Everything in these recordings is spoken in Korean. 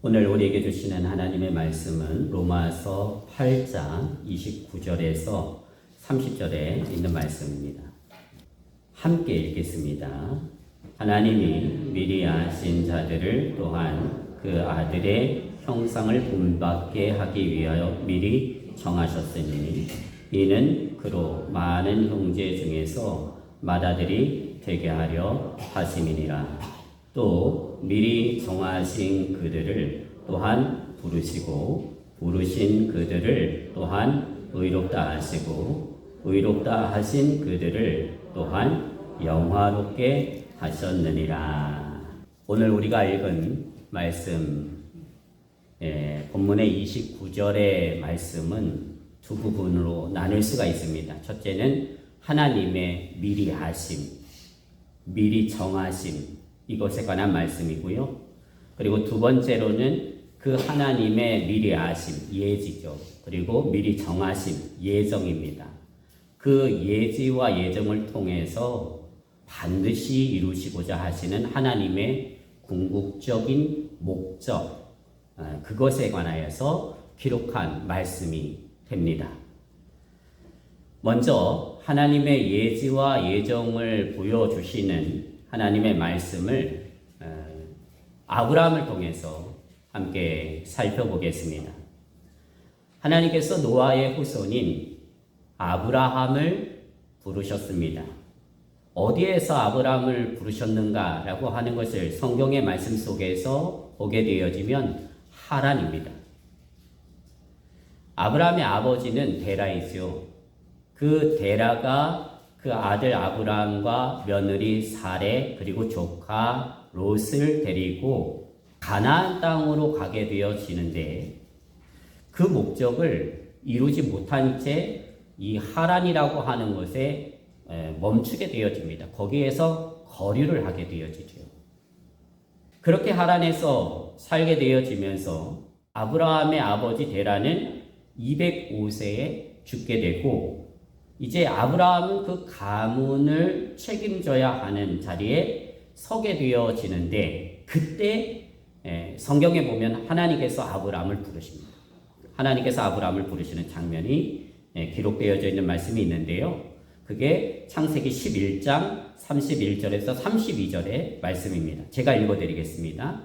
오늘 우리에게 주시는 하나님의 말씀은 로마서 8장 29절에서 30절에 있는 말씀입니다. 함께 읽겠습니다. 하나님이 미리 아신 자들을 또한 그 아들의 형상을 본받게 하기 위하여 미리 정하셨으니 이는 그로 많은 형제 중에서 맏아들이 되게 하려 하심이니라. 또 미리 정하신 그들을 또한 부르시고 부르신 그들을 또한 의롭다 하시고 의롭다 하신 그들을 또한 영화롭게 하셨느니라. 오늘 우리가 읽은 말씀, 본문의 29절의 말씀은 두 부분으로 나눌 수가 있습니다. 첫째는 하나님의 미리 아심, 미리 정하심, 이것에 관한 말씀이고요. 그리고 두 번째로는 그 하나님의 미리 아심, 예지죠. 그리고 미리 정하심, 예정입니다. 그 예지와 예정을 통해서 반드시 이루시고자 하시는 하나님의 궁극적인 목적, 그것에 관하여서 기록한 말씀이 됩니다. 먼저 하나님의 예지와 예정을 보여주시는 하나님의 말씀을 아브라함을 통해서 함께 살펴보겠습니다. 하나님께서 노아의 후손인 아브라함을 부르셨습니다. 어디에서 아브라함을 부르셨는가라고 하는 것을 성경의 말씀 속에서 보게 되어지면 하란입니다. 아브라함의 아버지는 데라이죠. 그 데라가 그 아들 아브라함과 며느리 사레 그리고 조카 롯을 데리고 가나안 땅으로 가게 되어지는데 그 목적을 이루지 못한 채 이 하란이라고 하는 것에 멈추게 되어집니다. 거기에서 거류를 하게 되어지죠. 그렇게 하란에서 살게 되어지면서 아브라함의 아버지 데라는 205세에 죽게 되고 이제 아브라함은 그 가문을 책임져야 하는 자리에 서게 되어지는데 그때 성경에 보면 하나님께서 아브라함을 부르십니다. 하나님께서 아브라함을 부르시는 장면이 기록되어져 있는 말씀이 있는데요. 그게 창세기 11장 31절에서 32절의 말씀입니다. 제가 읽어드리겠습니다.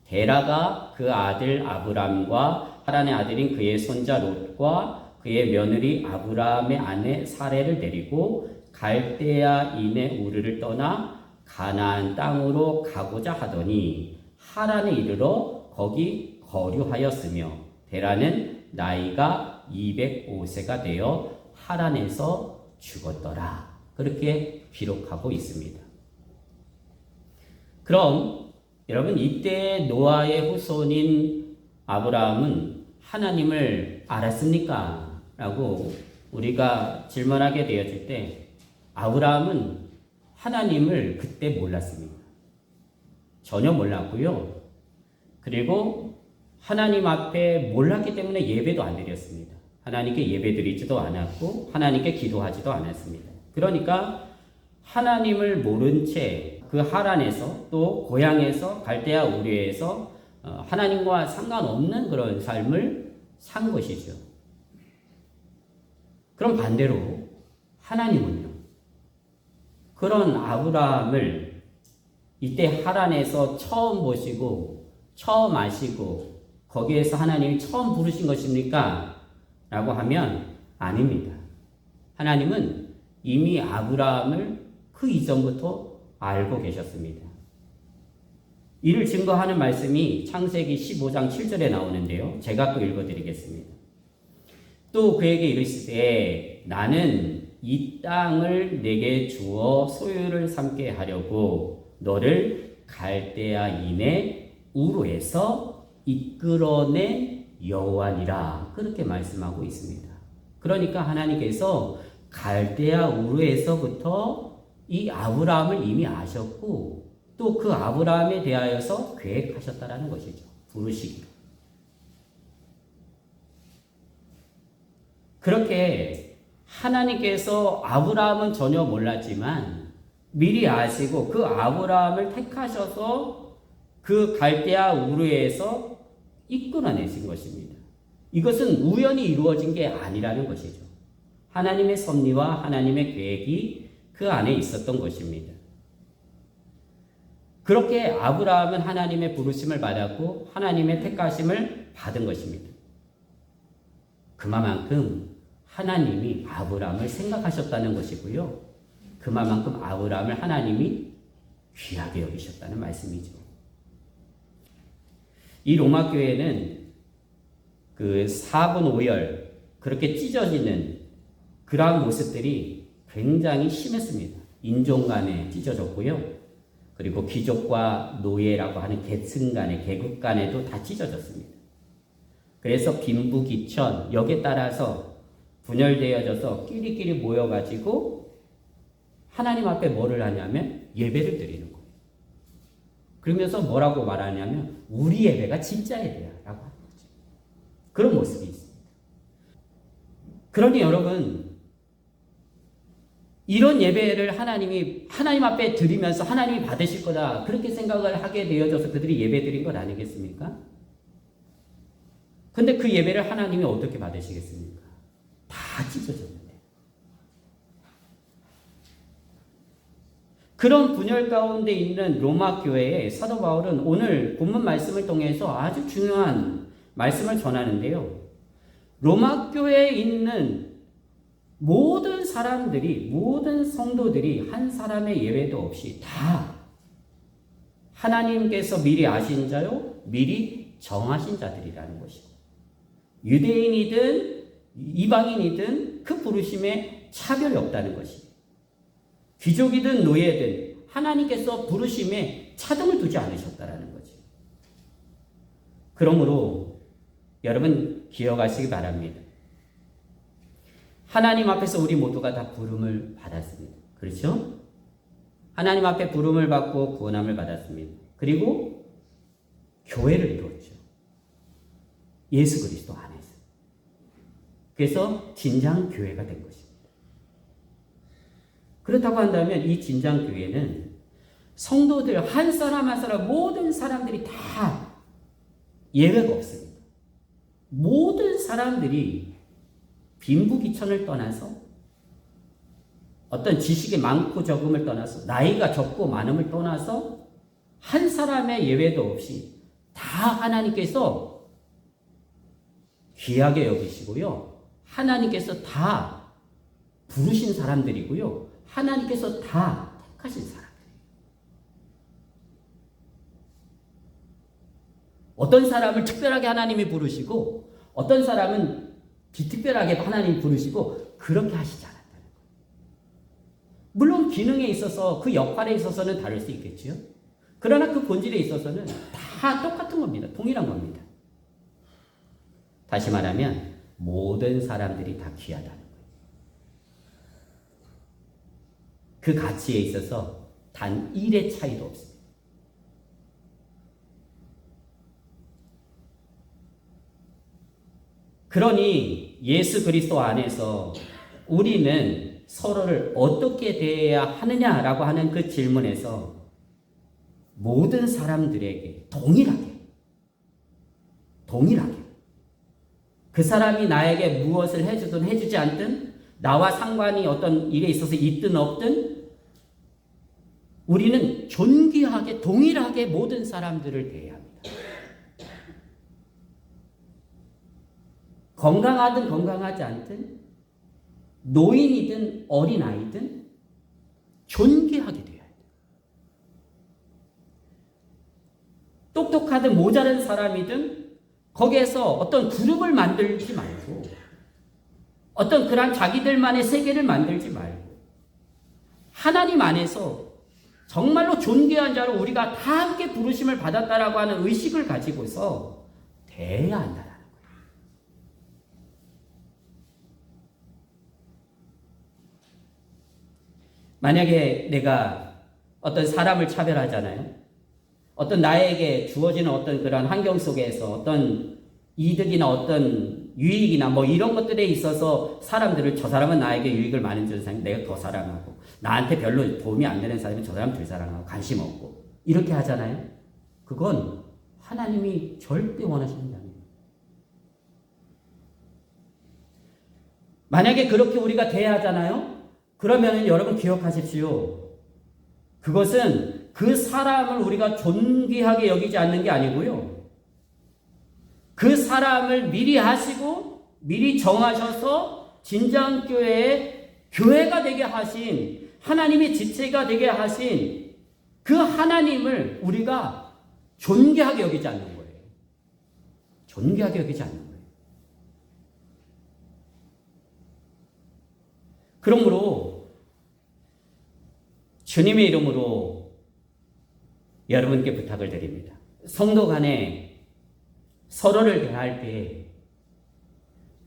데라가 그 아들 아브람과 하란의 아들인 그의 손자 롯과 그의 며느리 아브라함의 아내 사레를 데리고 갈대아인의 우르를 떠나 가나안 땅으로 가고자 하더니 하란에 이르러 거기 거류하였으며 데라는 나이가 205세가 되어 하란에서 죽었더라. 그렇게 기록하고 있습니다. 그럼 여러분 이때 노아의 후손인 아브라함은 하나님을 알았습니까? 라고 우리가 질문하게 되어질 때 아브라함은 하나님을 그때 몰랐습니다. 전혀 몰랐고요. 그리고 하나님 앞에 몰랐기 때문에 예배도 안 드렸습니다. 하나님께 예배 드리지도 않았고 하나님께 기도하지도 않았습니다. 그러니까 하나님을 모른 채 그 하란에서 또 고향에서 갈대아 우르에서 하나님과 상관없는 그런 삶을 산 것이죠. 그럼 반대로 하나님은요. 그런 아브라함을 이때 하란에서 처음 보시고 처음 아시고 거기에서 하나님이 처음 부르신 것입니까? 라고 하면 아닙니다. 하나님은 이미 아브라함을 그 이전부터 알고 계셨습니다. 이를 증거하는 말씀이 창세기 15장 7절에 나오는데요. 제가 또 읽어드리겠습니다. 또 그에게 이르시되 나는 이 땅을 내게 주어 소유를 삼게 하려고 너를 갈대아인의 우르에서 이끌어낸 여호와니라. 그렇게 말씀하고 있습니다. 그러니까 하나님께서 갈대아 우르에서부터 이 아브라함을 이미 아셨고 또 그 아브라함에 대하여서 계획하셨다라는 것이죠. 부르시기로. 그렇게 하나님께서 아브라함은 전혀 몰랐지만 미리 아시고 그 아브라함을 택하셔서 그 갈대아 우르에서 이끌어내신 것입니다. 이것은 우연히 이루어진 게 아니라는 것이죠. 하나님의 섭리와 하나님의 계획이 그 안에 있었던 것입니다. 그렇게 아브라함은 하나님의 부르심을 받았고 하나님의 택하심을 받은 것입니다. 그만큼 하나님이 아브라함을 생각하셨다는 것이고요. 그만큼 아브라함을 하나님이 귀하게 여기셨다는 말씀이죠. 이 로마 교회는 그 4분 5열 그렇게 찢어지는 그러한 모습들이 굉장히 심했습니다. 인종 간에 찢어졌고요. 그리고 귀족과 노예라고 하는 계층 간에, 계급 간에도 다 찢어졌습니다. 그래서 빈부귀천, 여기에 따라서 분열되어져서 끼리끼리 모여가지고 하나님 앞에 뭐를 하냐면 예배를 드리는 거예요. 그러면서 뭐라고 말하냐면 우리 예배가 진짜 예배야 라고 하는 거죠. 그런 모습이 있습니다. 그러니 여러분, 이런 예배를 하나님이 하나님 앞에 드리면서 하나님이 받으실 거다 그렇게 생각을 하게 되어져서 그들이 예배 드린 것 아니겠습니까? 근데 그 예배를 하나님이 어떻게 받으시겠습니까? 다 찢어졌는데. 그런 분열 가운데 있는 로마 교회의 사도 바울은 오늘 본문 말씀을 통해서 아주 중요한 말씀을 전하는데요. 로마 교회에 있는 모든 사람들이, 모든 성도들이 한 사람의 예외도 없이 다 하나님께서 미리 아신 자요, 미리 정하신 자들이라는 것이고, 유대인이든 이방인이든 그 부르심에 차별이 없다는 것이고, 귀족이든 노예든 하나님께서 부르심에 차등을 두지 않으셨다라는 거죠. 그러므로 여러분 기억하시기 바랍니다. 하나님 앞에서 우리 모두가 다 부름을 받았습니다. 그렇죠? 하나님 앞에 부름을 받고 구원함을 받았습니다. 그리고 교회를 이루었죠. 예수 그리스도 안에서. 그래서 진정 교회가 된 것입니다. 그렇다고 한다면 이 진정 교회는 성도들 한 사람 한 사람 모든 사람들이 다 예외가 없습니다. 모든 사람들이 빈부귀천을 떠나서 어떤 지식이 많고 적음을 떠나서 나이가 적고 많음을 떠나서 한 사람의 예외도 없이 다 하나님께서 귀하게 여기시고요. 하나님께서 다 부르신 사람들이고요. 하나님께서 다 택하신 사람들이에요. 어떤 사람을 특별하게 하나님이 부르시고 어떤 사람은 비특별하게 하나님이 부르시고 그렇게 하시지 않았다는 거예요. 물론 기능에 있어서 그 역할에 있어서는 다를 수 있겠지요. 그러나 그 본질에 있어서는 다 똑같은 겁니다. 동일한 겁니다. 다시 말하면 모든 사람들이 다 귀하다는 거예요. 그 가치에 있어서 단 1의 차이도 없습니다. 그러니 예수 그리스도 안에서 우리는 서로를 어떻게 대해야 하느냐라고 하는 그 질문에서 모든 사람들에게 동일하게 그 사람이 나에게 무엇을 해주든 해주지 않든 나와 상관이 어떤 일에 있어서 있든 없든 우리는 존귀하게 동일하게 모든 사람들을 대해야 합니다. 건강하든 건강하지 않든 노인이든 어린아이든 존귀하게 돼야 해요. 똑똑하든 모자란 사람이든 거기에서 어떤 그룹을 만들지 말고 어떤 그런 자기들만의 세계를 만들지 말고 하나님 안에서 정말로 존귀한 자로 우리가 다 함께 부르심을 받았다라고 하는 의식을 가지고서 대해야 한다라는 거예요. 만약에 내가 어떤 사람을 차별하잖아요. 어떤 나에게 주어지는 어떤 그런 환경 속에서 어떤 이득이나 어떤 유익이나 뭐 이런 것들에 있어서 사람들을 저 사람은 나에게 유익을 많이 주는 사람이 내가 더 사랑하고 나한테 별로 도움이 안 되는 사람은 저 사람 덜 사랑하고 관심 없고 이렇게 하잖아요. 그건 하나님이 절대 원하시는 게 아니에요. 만약에 그렇게 우리가 대하잖아요? 그러면 여러분 기억하십시오. 그것은 그 사람을 우리가 존귀하게 여기지 않는 게 아니고요. 그 사람을 미리 하시고 미리 정하셔서 진정 교회의 교회가 되게 하신 하나님의 지체가 되게 하신 그 하나님을 우리가 존귀하게 여기지 않는 거예요. 존귀하게 여기지 않는 거예요. 그러므로 주님의 이름으로 여러분께 부탁을 드립니다. 성도 간에 서로를 대할 때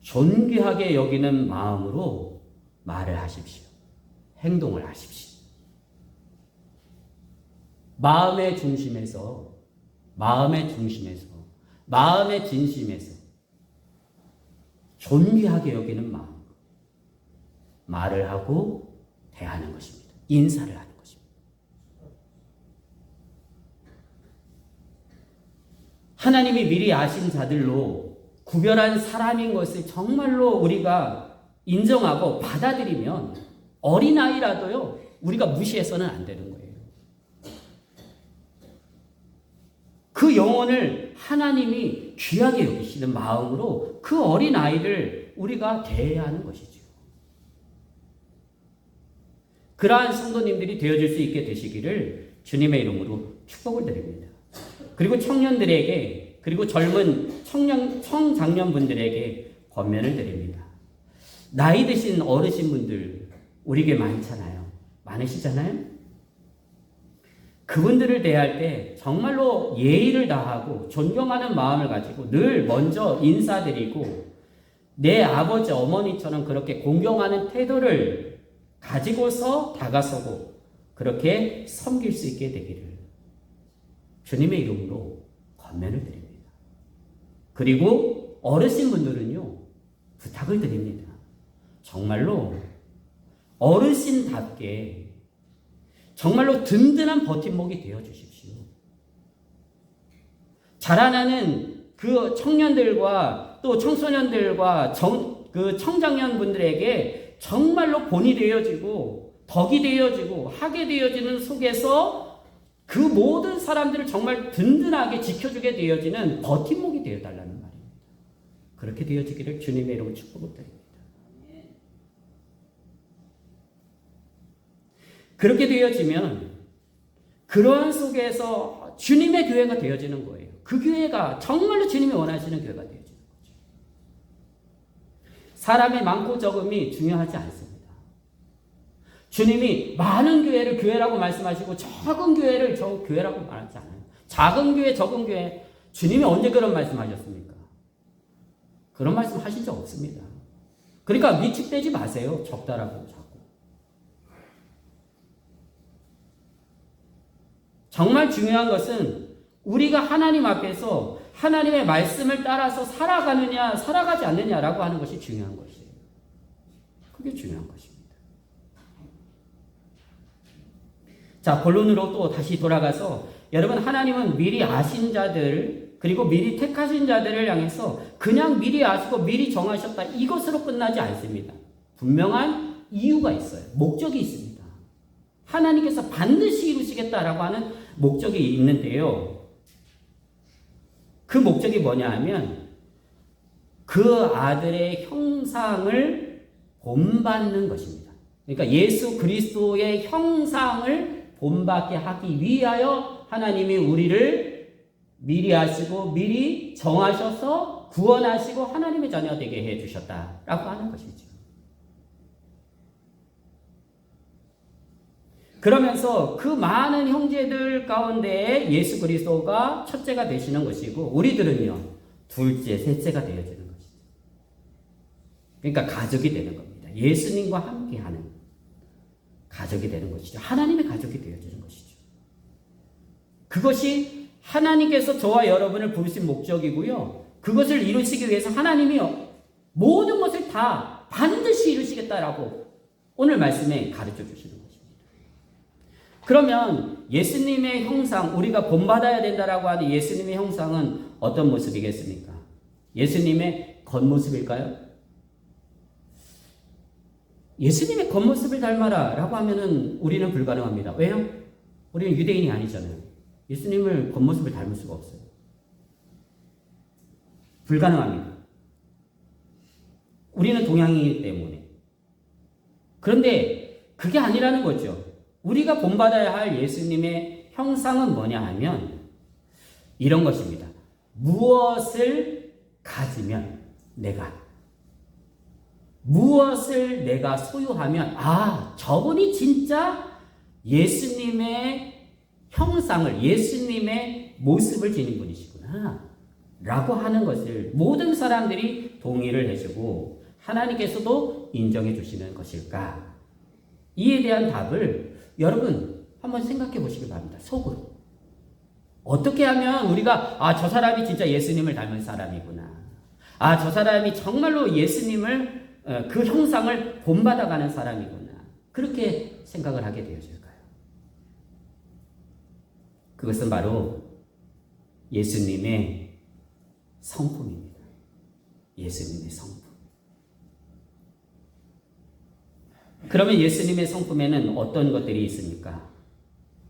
존귀하게 여기는 마음으로 말을 하십시오. 행동을 하십시오. 마음의 중심에서, 마음의 진심에서 존귀하게 여기는 마음, 말을 하고 대하는 것입니다. 인사를 하는 것입니다. 하나님이 미리 아신 자들로 구별한 사람인 것을 정말로 우리가 인정하고 받아들이면 어린아이라도요, 우리가 무시해서는 안 되는 거예요. 그 영혼을 하나님이 귀하게 여기시는 마음으로 그 어린아이를 우리가 대해야 하는 것이죠. 그러한 성도님들이 되어질 수 있게 되시기를 주님의 이름으로 축복을 드립니다. 그리고 청년들에게, 그리고 젊은 청장년분들에게 권면을 드립니다. 나이 드신 어르신분들 우리에게 많잖아요. 많으시잖아요. 그분들을 대할 때 정말로 예의를 다하고 존경하는 마음을 가지고 늘 먼저 인사드리고 내 아버지 어머니처럼 그렇게 공경하는 태도를 가지고서 다가서고 그렇게 섬길 수 있게 되기를 주님의 이름으로 권면을 드립니다. 그리고 어르신분들은요, 부탁을 드립니다. 정말로 어르신답게 정말로 든든한 버팀목이 되어 주십시오. 자라나는 그 청년들과 또 청소년들과 그 청장년분들에게 정말로 본이 되어지고 덕이 되어지고 하게 되어지는 속에서 그 모든 사람들을 정말 든든하게 지켜주게 되어지는 버팀목이 되어달라는 말입니다. 그렇게 되어지기를 주님의 이름으로 축복드립니다. 그렇게 되어지면 그러한 속에서 주님의 교회가 되어지는 거예요. 그 교회가 정말로 주님이 원하시는 교회가 되어지는 거죠. 사람의 많고 적음이 중요하지 않습니다. 주님이 많은 교회를 교회라고 말씀하시고 적은 교회를 교회라고 말하지 않아요. 작은 교회, 적은 교회, 주님이 언제 그런 말씀하셨습니까? 그런 말씀 하신 적 없습니다. 그러니까 위축되지 마세요. 적다라고 자꾸. 정말 중요한 것은 우리가 하나님 앞에서 하나님의 말씀을 따라서 살아가느냐, 살아가지 않느냐라고 하는 것이 중요한 것이에요. 그게 중요한 것입니다. 자, 본론으로 또 다시 돌아가서 여러분, 하나님은 미리 아신 자들, 그리고 미리 택하신 자들을 향해서 그냥 미리 아시고 미리 정하셨다, 이것으로 끝나지 않습니다. 분명한 이유가 있어요. 목적이 있습니다. 하나님께서 반드시 이루시겠다라고 하는 목적이 있는데요. 그 목적이 뭐냐 하면 그 아들의 형상을 본받는 것입니다. 그러니까 예수 그리스도의 형상을 본받게 하기 위하여 하나님이 우리를 미리 하시고 미리 정하셔서 구원하시고 하나님의 자녀 되게 해주셨다라고 하는 것이죠. 그러면서 그 많은 형제들 가운데 예수 그리스도가 첫째가 되시는 것이고 우리들은요, 둘째, 셋째가 되어지는 것이죠. 그러니까 가족이 되는 겁니다. 예수님과 함께하는 가족이 되는 것이죠. 하나님의 가족이 되어지는 것이죠. 그것이 하나님께서 저와 여러분을 부르신 목적이고요. 그것을 이루시기 위해서 하나님이 모든 것을 다 반드시 이루시겠다라고 오늘 말씀에 가르쳐 주시는 것입니다. 그러면 예수님의 형상, 우리가 본받아야 된다라고 하는 예수님의 형상은 어떤 모습이겠습니까? 예수님의 겉모습일까요? 예수님의 겉모습을 닮아라 라고 하면은 우리는 불가능합니다. 왜요? 우리는 유대인이 아니잖아요. 예수님을 겉모습을 닮을 수가 없어요. 불가능합니다. 우리는 동양이기 때문에. 그런데 그게 아니라는 거죠. 우리가 본받아야 할 예수님의 형상은 뭐냐 하면 이런 것입니다. 무엇을 가지면 무엇을 내가 소유하면 저분이 진짜 예수님의 형상을, 예수님의 모습을 지닌 분이시구나 라고 하는 것을 모든 사람들이 동의를 해주고 하나님께서도 인정해 주시는 것일까? 이에 대한 답을 여러분 한번 생각해 보시기 바랍니다. 속으로. 어떻게 하면 우리가 저 사람이 진짜 예수님을 닮은 사람이구나. 저 사람이 정말로 예수님을 그 형상을 본받아가는 사람이구나. 그렇게 생각을 하게 되어질까요? 그것은 바로 예수님의 성품입니다. 예수님의 성품. 그러면 예수님의 성품에는 어떤 것들이 있습니까?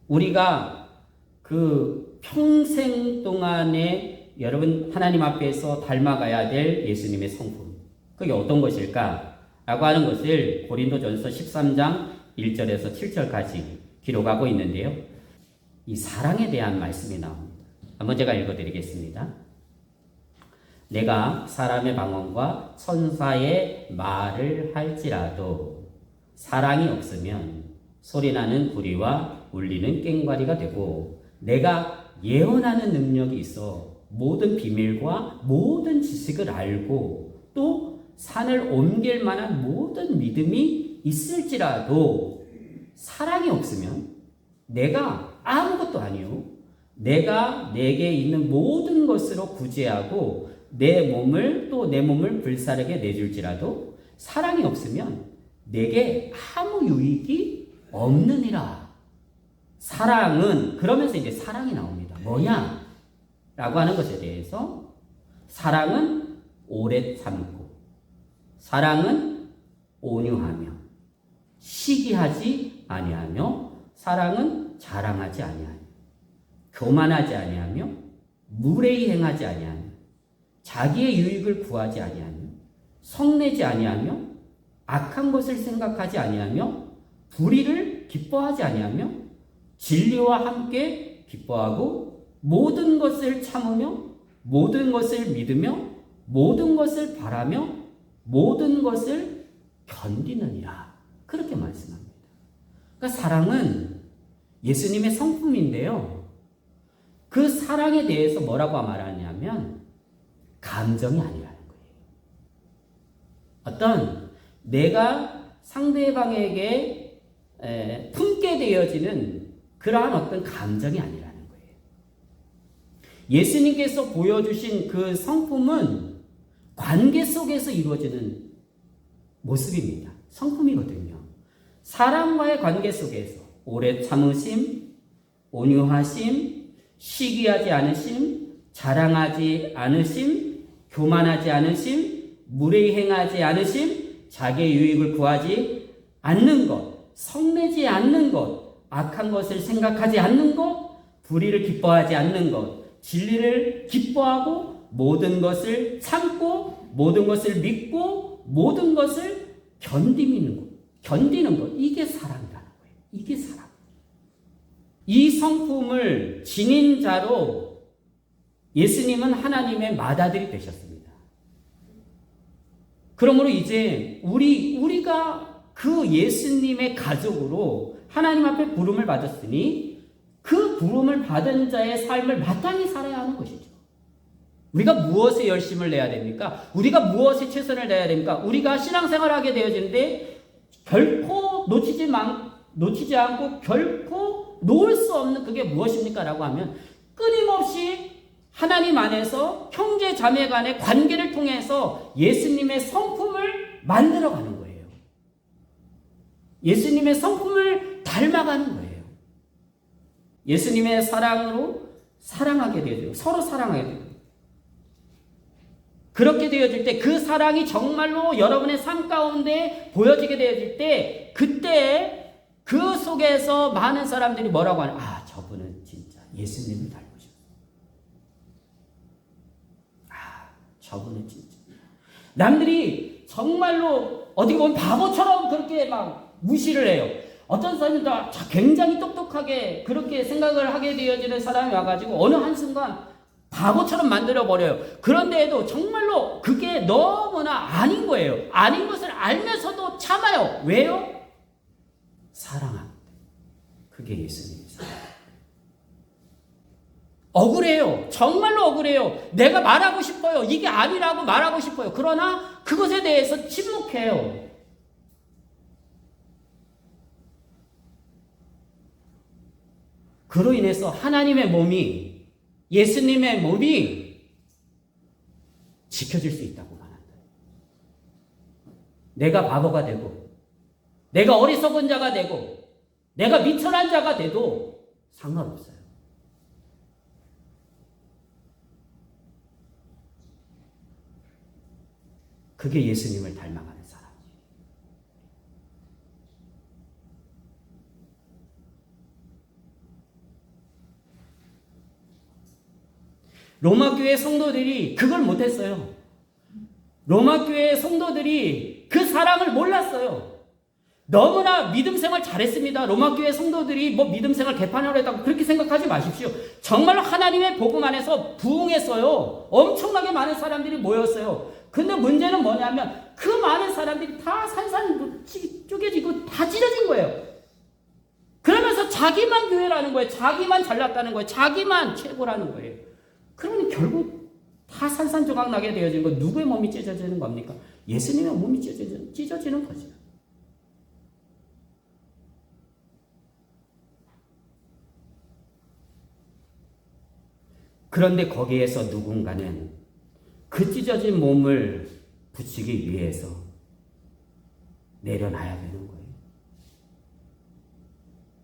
우리가 그 평생 동안에 여러분 하나님 앞에서 닮아가야 될 예수님의 성품. 그게 어떤 것일까? 라고 하는 것을 고린도전서 13장 1절에서 7절까지 기록하고 있는데요. 이 사랑에 대한 말씀이 나옵니다. 한번 제가 읽어드리겠습니다. 내가 사람의 방언과 천사의 말을 할지라도 사랑이 없으면 소리나는 구리와 울리는 꽹과리가 되고 내가 예언하는 능력이 있어 모든 비밀과 모든 지식을 알고 또 산을 옮길 만한 모든 믿음이 있을지라도 사랑이 없으면 내가 아무것도 아니요 내가 내게 있는 모든 것으로 구제하고 내 몸을 불사르게 내줄지라도 사랑이 없으면 내게 아무 유익이 없느니라. 사랑은 그러면서 이제 사랑이 나옵니다. 뭐냐? 라고 하는 것에 대해서 사랑은 오래 참고 사랑은 온유하며 시기하지 아니하며 사랑은 자랑하지 아니하며 교만하지 아니하며 무례히 행하지 아니하며 자기의 유익을 구하지 아니하며 성내지 아니하며 악한 것을 생각하지 아니하며 불의를 기뻐하지 아니하며 진리와 함께 기뻐하고 모든 것을 참으며 모든 것을 믿으며 모든 것을 바라며 모든 것을 견디느니라. 그렇게 말씀합니다. 그러니까 사랑은 예수님의 성품인데요. 그 사랑에 대해서 뭐라고 말하냐면 감정이 아니라는 거예요. 어떤 내가 상대방에게 품게 되어지는 그러한 어떤 감정이 아니라는 거예요. 예수님께서 보여주신 그 성품은 관계 속에서 이루어지는 모습입니다. 성품이거든요. 사람과의 관계 속에서 오래 참으심, 온유하심, 시기하지 않으심, 자랑하지 않으심, 교만하지 않으심, 무례히 행하지 않으심, 자기의 유익을 구하지 않는 것, 성내지 않는 것, 악한 것을 생각하지 않는 것, 불의를 기뻐하지 않는 것, 진리를 기뻐하고 모든 것을 참고 모든 것을 믿고 모든 것을 견디는 것. 이게 사랑이라는 거예요. 이게 사랑. 이 성품을 지닌 자로 예수님은 하나님의 맏아들이 되셨습니다. 그러므로 이제 우리가 그 예수님의 가족으로 하나님 앞에 부름을 받았으니 그 부름을 받은 자의 삶을 마땅히 살아야 하는 것이죠. 우리가 무엇에 열심을 내야 됩니까? 우리가 무엇에 최선을 다해야 됩니까? 우리가 신앙생활을 하게 되어지는데 결코 놓치지 않고 결코 놓을 수 없는 그게 무엇입니까? 라고 하면 끊임없이 하나님 안에서 형제 자매 간의 관계를 통해서 예수님의 성품을 만들어가는 거예요. 예수님의 성품을 닮아가는 거예요. 예수님의 사랑으로 사랑하게 되어져요. 서로 사랑하게 돼요. 그렇게 되어질 때 그 사랑이 정말로 여러분의 삶 가운데 보여지게 되어질 때 그때 그 속에서 많은 사람들이 뭐라고 하냐. 아, 저분은 진짜 예수님을 닮으셨어. 아, 저분은 진짜. 남들이 정말로 어떻게 보면 바보처럼 그렇게 막 무시를 해요. 어떤 사람은 굉장히 똑똑하게 그렇게 생각을 하게 되어지는 사람이 와가지고 어느 한순간 바보처럼 만들어버려요. 그런데도 정말로 그게 너무나 아닌 거예요. 아닌 것을 알면서도 참아요. 왜요? 사랑합니다. 그게 예수님의 사랑. 억울해요. 정말로 억울해요. 내가 말하고 싶어요. 이게 아니라고 말하고 싶어요. 그러나 그것에 대해서 침묵해요. 그로 인해서 하나님의 몸이, 예수님의 몸이 지켜질 수 있다고 말한다. 내가 바보가 되고, 내가 어리석은 자가 되고, 내가 미천한 자가 돼도 상관없어요. 그게 예수님을 닮아가는 사람. 로마교회 성도들이 그걸 못했어요. 로마교회 성도들이 그 사랑을 몰랐어요. 너무나 믿음 생활 잘했습니다. 로마교회 성도들이 뭐 믿음 생활 개판을 했다고 그렇게 생각하지 마십시오. 정말로 하나님의 복음 안에서 부흥했어요. 엄청나게 많은 사람들이 모였어요. 근데 문제는 뭐냐면 그 많은 사람들이 다 산산 쪼개지고 다 찢어진 거예요. 그러면서 자기만 교회라는 거예요. 자기만 잘났다는 거예요. 자기만 최고라는 거예요. 그러면 결국 다 산산조각 나게 되어지는 거 누구의 몸이 찢어지는 겁니까? 예수님의 몸이 찢어지는 거죠. 그런데 거기에서 누군가는 그 찢어진 몸을 붙이기 위해서 내려놔야 되는 거예요.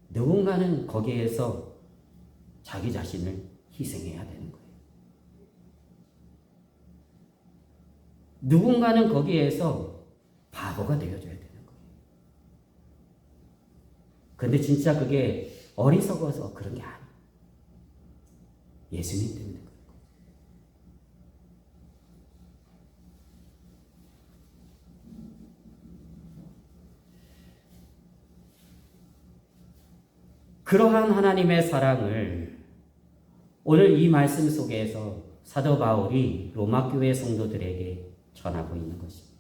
누군가는 거기에서 자기 자신을 희생해야 되는 거예요. 누군가는 거기에서 바보가 되어줘야 되는 거예요. 근데 진짜 그게 어리석어서 그런 게 아니에요. 예수님 때문에 그런 거예요. 그러한 하나님의 사랑을 오늘 이 말씀 속에서 사도 바울이 로마교회 성도들에게 전하고 있는 것입니다.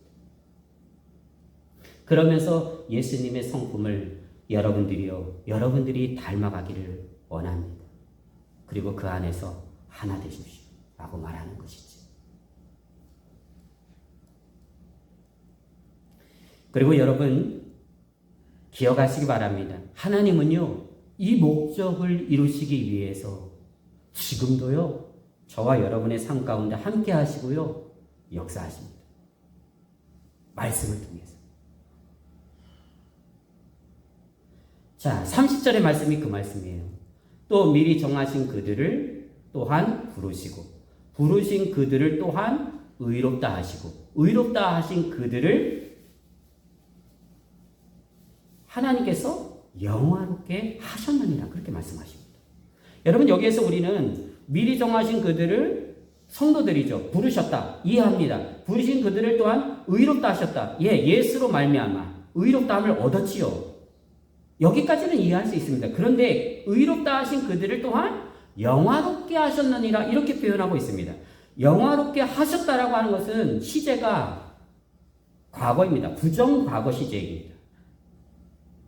그러면서 예수님의 성품을 여러분들이 닮아가기를 원합니다. 그리고 그 안에서 하나 되십시오 라고 말하는 것이지. 그리고 여러분 기억하시기 바랍니다. 하나님은요 이 목적을 이루시기 위해서 지금도요 저와 여러분의 삶 가운데 함께 하시고요 역사하십니다. 말씀을 통해서. 자, 30절의 말씀이 그 말씀이에요. 또 미리 정하신 그들을 또한 부르시고 부르신 그들을 또한 의롭다 하시고 의롭다 하신 그들을 하나님께서 영화롭게 하셨느니라 그렇게 말씀하십니다. 여러분 여기에서 우리는 미리 정하신 그들을 성도들이죠. 부르셨다. 이해합니다. 부르신 그들을 또한 의롭다 하셨다. 예, 예수로 말미암아 의롭다함을 얻었지요. 여기까지는 이해할 수 있습니다. 그런데 의롭다 하신 그들을 또한 영화롭게 하셨느니라 이렇게 표현하고 있습니다. 영화롭게 하셨다라고 하는 것은 시제가 과거입니다. 부정과거 시제입니다.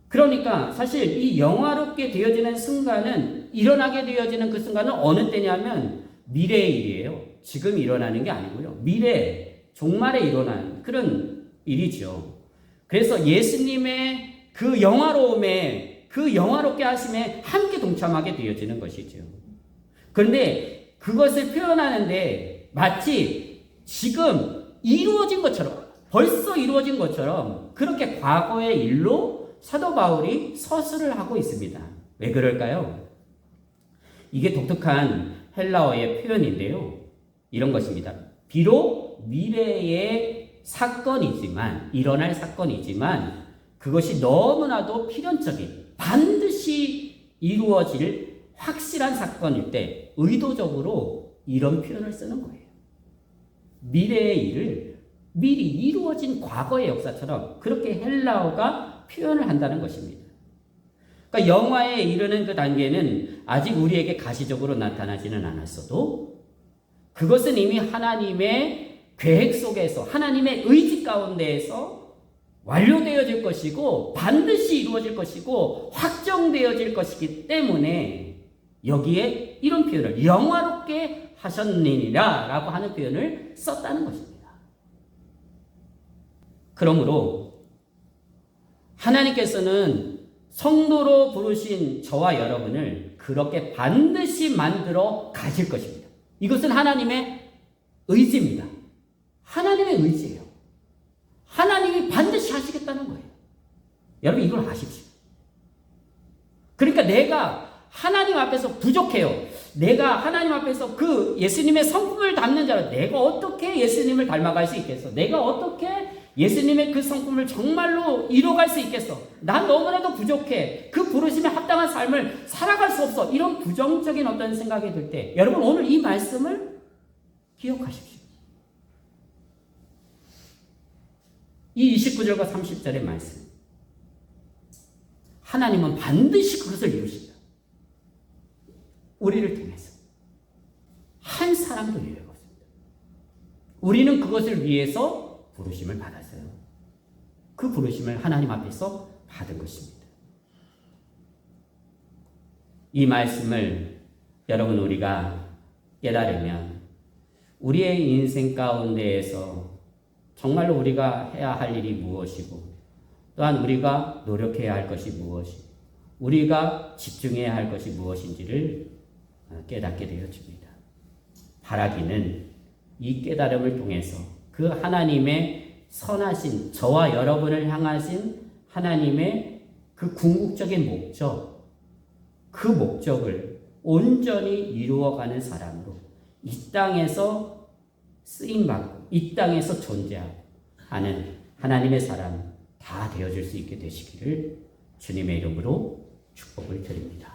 그러니까 사실 이 영화롭게 되어지는 순간은 일어나게 되어지는 그 순간은 어느 때냐면 미래의 일이에요. 지금 일어나는 게 아니고요. 미래, 종말에 일어나는 그런 일이죠. 그래서 예수님의 그 영화로움에, 그 영화롭게 하심에 함께 동참하게 되어지는 것이죠. 그런데 그것을 표현하는데 마치 지금 이루어진 것처럼, 벌써 이루어진 것처럼 그렇게 과거의 일로 사도 바울이 서술을 하고 있습니다. 왜 그럴까요? 이게 독특한 헬라어의 표현인데요. 이런 것입니다. 비록 미래의 사건이지만, 일어날 사건이지만 그것이 너무나도 필연적인, 반드시 이루어질 확실한 사건일 때 의도적으로 이런 표현을 쓰는 거예요. 미래의 일을 미리 이루어진 과거의 역사처럼 그렇게 헬라어가 표현을 한다는 것입니다. 그러니까 영화에 이르는 그 단계는 아직 우리에게 가시적으로 나타나지는 않았어도 그것은 이미 하나님의 계획 속에서, 하나님의 의지 가운데에서 완료되어질 것이고 반드시 이루어질 것이고 확정되어질 것이기 때문에 여기에 이런 표현을 영화롭게 하셨느니라 라고 하는 표현을 썼다는 것입니다. 그러므로 하나님께서는 성도로 부르신 저와 여러분을 그렇게 반드시 만들어 가실 것입니다. 이것은 하나님의 의지입니다. 하나님의 의지예요. 하나님이 반드시 하시겠다는 거예요. 여러분 이걸 아십시오. 그러니까 내가 하나님 앞에서 부족해요. 내가 하나님 앞에서 그 예수님의 성품을 담는 자로 내가 어떻게 예수님을 닮아갈 수 있겠어? 내가 어떻게 예수님의 그 성품을 정말로 이뤄갈 수 있겠어? 난 너무나도 부족해. 그 부르심에 합당한 삶을 살아갈 수 없어. 이런 부정적인 어떤 생각이 들 때 여러분 오늘 이 말씀을 기억하십시오. 이 29절과 30절의 말씀. 하나님은 반드시 그것을 이루신다. 우리를 통해서. 한 사람도 이루어집니다. 우리는 그것을 위해서 부르심을 받았어요. 그 부르심을 하나님 앞에서 받은 것입니다. 이 말씀을 여러분 우리가 깨달으면 우리의 인생 가운데에서 정말로 우리가 해야 할 일이 무엇이고 또한 우리가 노력해야 할 것이 무엇이고 우리가 집중해야 할 것이 무엇인지를 깨닫게 되어집니다. 바라기는 이 깨달음을 통해서 그 하나님의 선하신 저와 여러분을 향하신 하나님의 그 궁극적인 목적, 그 목적을 온전히 이루어가는 사람으로 이 땅에서 쓰임받고 이 땅에서 존재하는 하나님의 사람 다 되어질 수 있게 되시기를 주님의 이름으로 축복을 드립니다.